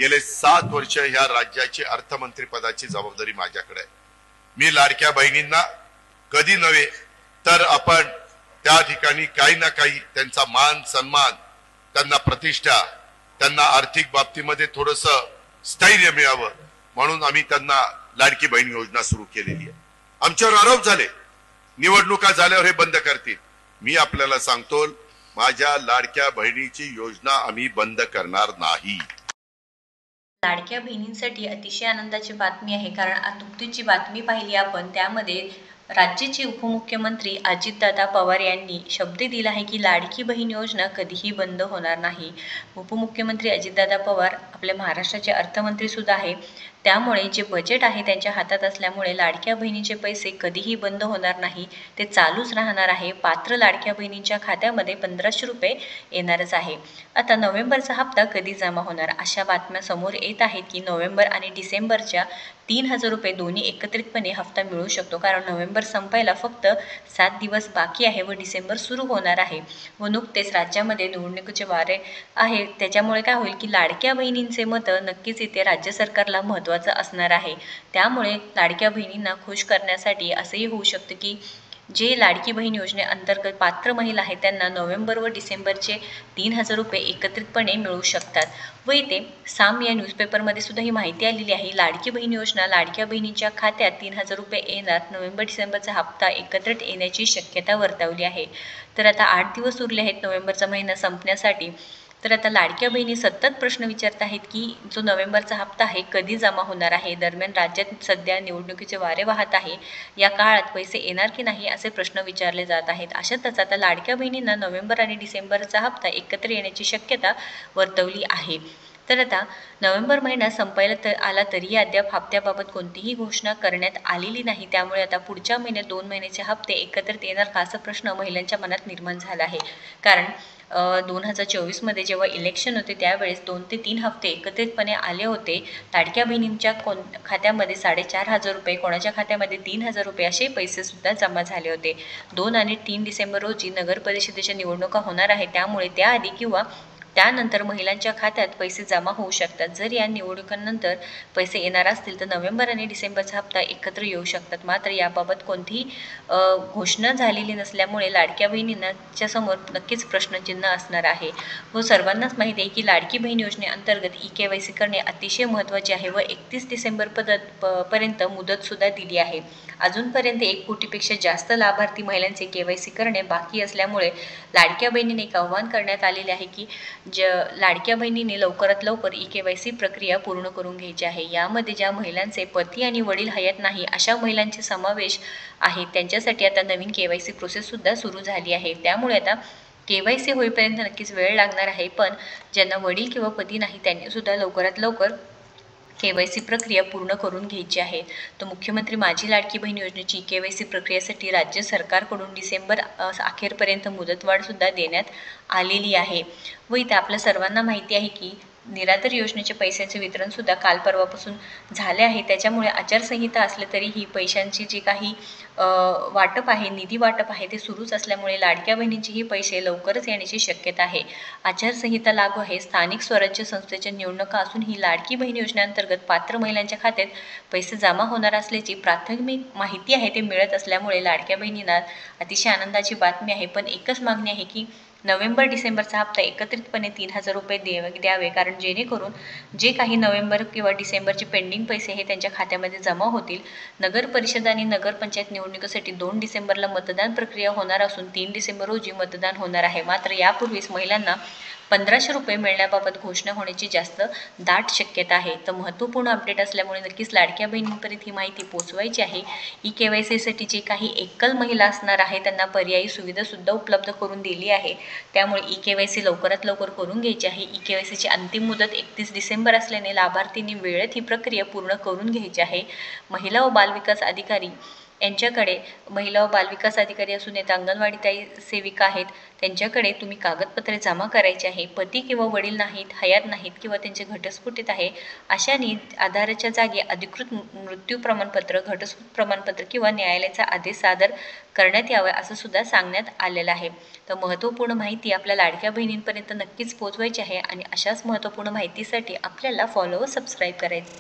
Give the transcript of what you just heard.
गेले 7 वर्ष ह्या राज्याची अर्थमंत्री पदाची जबाबदारी माझ्याकडे आहे। मी लाडक्या बहिणींना कधी नव्हे तर आपण त्या ठिकाणी काही ना काही त्यांचा मान सन्मान, त्यांना प्रतिष्ठा, त्यांना आर्थिक बाबतीमध्ये थोडस स्थैर्य मिळावं म्हणून आम्ही त्यांना लाडकी बहीण योजना सुरू केलेली आहे। आमच्यावर आरोप झाले निवडणुका झाल्यावर हे बंद करतील। मी आपल्याला सांगतो माझ्या लाडक्या बहिणीची योजना आम्ही बंद करणार नाही। लाडक्या बहिणींसाठी अतिशय आनंदाची बातमी आहे, कारण नुकतीची बातमी पाहिली आपण, त्यामध्ये राज्याचे उपमुख्यमंत्री अजितदादा पवार यांनी शब्द दिला आहे की लाडकी बहीण योजना कधीही बंद होणार नाही। उपमुख्यमंत्री अजितदादा पवार आपल्या महाराष्ट्राचे अर्थमंत्री सुद्धा आहे, त्यामुळे जे बजेट आहे त्यांच्या हातात असल्यामुळे लाडक्या बहिणीचे पैसे कधीही बंद होणार नाही, ते चालूच राहणार आहे। पात्र लाडक्या बहिणींच्या खात्यामध्ये 1500 रुपये येणारच आहे। आता नोव्हेंबरचा हप्ता कधी जमा होणार अशा बातम्या समोर येत आहेत की नोव्हेंबर आणि डिसेंबरच्या 3000 रुपये दोन्ही एकत्रितपणे हप्ता मिळू शकतो, कारण नोव्हेंबर संपायला फक्त 7 दिवस बाकी आहे व डिसेंबर सुरू होणार आहे व नुकतेच राज्यामध्ये निवडणुकीचे वारे आहे, त्याच्यामुळे काय होईल की लाडक्या बहिणींचे मत नक्कीच इथे राज्य सरकारला महत्त्वाचं असणार आहे। त्यामुळे लाडक्या बहिणींना खुश करण्यासाठी असंही होऊ शकतं की जे लाडकी बहीण योजनेअंतर्गत पात्र महिला आहेत त्यांना नोव्हेंबर व डिसेंबरचे 3000 रुपये एकत्रितपणे मिळू शकतात। व इथे साम या न्यूजपेपरमध्ये सुद्धा ही माहिती आलेली आहे, लाडकी बहीण योजना लाडक्या बहिणींच्या खात्यात 3000 रुपये येणार, नोव्हेंबर डिसेंबरचा हप्ता एकत्रित येण्याची शक्यता वर्तवली आहे। तर आता 8 दिवस उरले आहेत नोव्हेंबरचा महिना संपण्यासाठी। तर आता लाडक्या बहिणी सतत प्रश्न विचारत आहेत की जो नोव्हेंबरचा हप्ता आहे कधी जमा होणार आहे। दरम्यान राज्यात सध्या निवडणुकीचे वारे वाहत आहे, या काळात पैसे येणार की नाही असे प्रश्न विचारले जात आहेत। अशातच आता लाडक्या बहिणींना नोव्हेंबर आणि डिसेंबरचा हप्ता एकत्र येण्याची शक्यता वर्तवली आहे। तर आता नोव्हेंबर महिना संपायला आला तरीही अद्याप हप्त्याबाबत कोणतीही घोषणा करण्यात आलेली नाही, त्यामुळे आता पुढच्या महिन्यात 2 महिन्याचे हप्ते एकत्रित येणार का असा प्रश्न महिलांच्या मनात निर्माण झाला आहे। कारण 2024 जेव्हा इलेक्शन होते त्यावेळेस 2 ते 3 हप्ते एकत्रितपणे आले होते। लाडक्या बहिणींच्या खात्यामध्ये 4500 रुपये, कोणाच्या खात्यामध्ये 3000 रुपये असे पैसे सुद्धा जमा झाले होते। 2 आणि 3 डिसेंबर रोजी नगर परिषदेच्या निवडणुका होणार आहे, त्यामुळे त्याआधी किंवा त्यानंतर महिलांच्या खात्यात पैसे जमा होऊ शकतात। जर या निवडणुकांनंतर पैसे येणार असतील तर नोव्हेंबर आणि डिसेंबरचा हप्ता एकत्र येऊ शकतात। मात्र याबाबत कोणतीही घोषणा झालेली नसल्यामुळे लाडक्या बहिणींच्या समोर नक्कीच प्रश्नचिन्ह असणार आहे। व सर्वांनाच माहिती आहे की लाडकी बहीण योजनेअंतर्गत EKYC करणे अतिशय महत्त्वाचे आहे व 31 डिसेंबर पर्यंत मुदत सुद्धा दिली आहे। अजूनपर्यंत 1 कोटीपेक्षा जास्त लाभार्थी महिलांचे KYC करणे बाकी असल्यामुळे लाडक्या बहिणीने एक आवाहन करण्यात आलेले आहे की लाडक्या बहिणीने लवकरात लवकर EKYC प्रक्रिया पूर्ण करून घ्यायची आहे। यामध्ये ज्या महिलांचे पती आणि वडील हयात नाही अशा महिलांचे समावेश आहे, त्यांच्यासाठी आता नवीन KYC प्रोसेस सुद्धा सुरू झाली आहे। त्यामुळे आता KYC होईपर्यंत नक्कीच वेळ लागणार आहे, पण ज्यांना वडील किंवा पती नाही त्यांनी सुद्धा लवकरात लवकर KYC प्रक्रिया पूर्ण करून घ्यायची आहे। तर मुख्यमंत्री माझी लाडकी बहीण योजनेची KYC प्रक्रियेसाठी राज्य सरकारकडून डिसेंबर अखेरपर्यंत मुदतवाढ सुद्धा देण्यात आलेली आहे। व इथे आपल्या सर्वांना माहिती आहे की निराधार योजनेचे पैशांचे वितरण सुद्धा काल परवापासून झाले आहे, त्याच्यामुळे आचारसंहिता असले तरीही पैशांची जी काही वाटप आहे, निधी वाटप आहे ते सुरूच असल्यामुळे लाडक्या बहिणींचेही पैसे लवकरच येण्याची शक्यता आहे। आचारसंहिता लागू आहे, स्थानिक स्वराज्य संस्थेच्या निवडणुका असून ही लाडकी बहीण योजनेअंतर्गत पात्र महिलांच्या खात्यात पैसे जमा होणार असल्याची प्राथमिक माहिती आहे ते मिळत असल्यामुळे लाडक्या बहिणींना अतिशय आनंदाची बातमी आहे। पण एकच मागणी आहे की नोव्हेंबर डिसेंबरचा हप्ता एकत्रितपणे 3000 रुपये द्यावे, कारण जेणेकरून जे काही नोव्हेंबर किंवा डिसेंबरचे पेंडिंग पैसे हे त्यांच्या खात्यामध्ये जमा होतील। नगर परिषद आणि नगरपंचायत निवडणुकीसाठी 2 डिसेंबरला मतदान प्रक्रिया होणार असून 3 डिसेंबर रोजी मतदान होणार आहे। मात्र यापूर्वीच महिलांना 1500 रुपये मिळण्याबाबत घोषणा होण्याची जास्त दाट शक्यता आहे। तर महत्त्वपूर्ण अपडेट असल्यामुळे नक्कीच लाडक्या बहिणींपर्यंत ही माहिती पोहोचवायची आहे। EKYCसाठी जे काही एकल महिला असणार आहे त्यांना पर्यायी सुविधा सुद्धा उपलब्ध करून दिली आहे, त्यामुळे EKYC लवकरात लवकर करून घ्यायची आहे। EKYCची अंतिम मुदत 31 डिसेंबर असल्याने लाभार्थींनी वेळेत ही प्रक्रिया पूर्ण करून घ्यायची आहे। महिला व बालविकास अधिकारी यांच्याकडे महिला व बालविकास अधिकारी असून येत अंगणवाडी ताई सेविका आहेत, त्यांच्याकडे तुम्ही कागदपत्रे जमा करायची आहे. पती किंवा वडील नाहीत, हयात नाहीत किंवा त्यांचे घटस्फोटित आहे अशांनी आधाराच्या जागी अधिकृत मृत्यू प्रमाणपत्र, घटस्फोट प्रमाणपत्र किंवा न्यायालयाचा आदेश सादर करण्यात यावा असं सुद्धा सांगण्यात आलेलं आहे. तर महत्त्वपूर्ण माहिती आपल्या लाडक्या बहिणींपर्यंत नक्कीच पोहोचवायची आहे आणि अशाच महत्त्वपूर्ण माहितीसाठी आपल्याला फॉलो व सबस्क्राईब करायचं.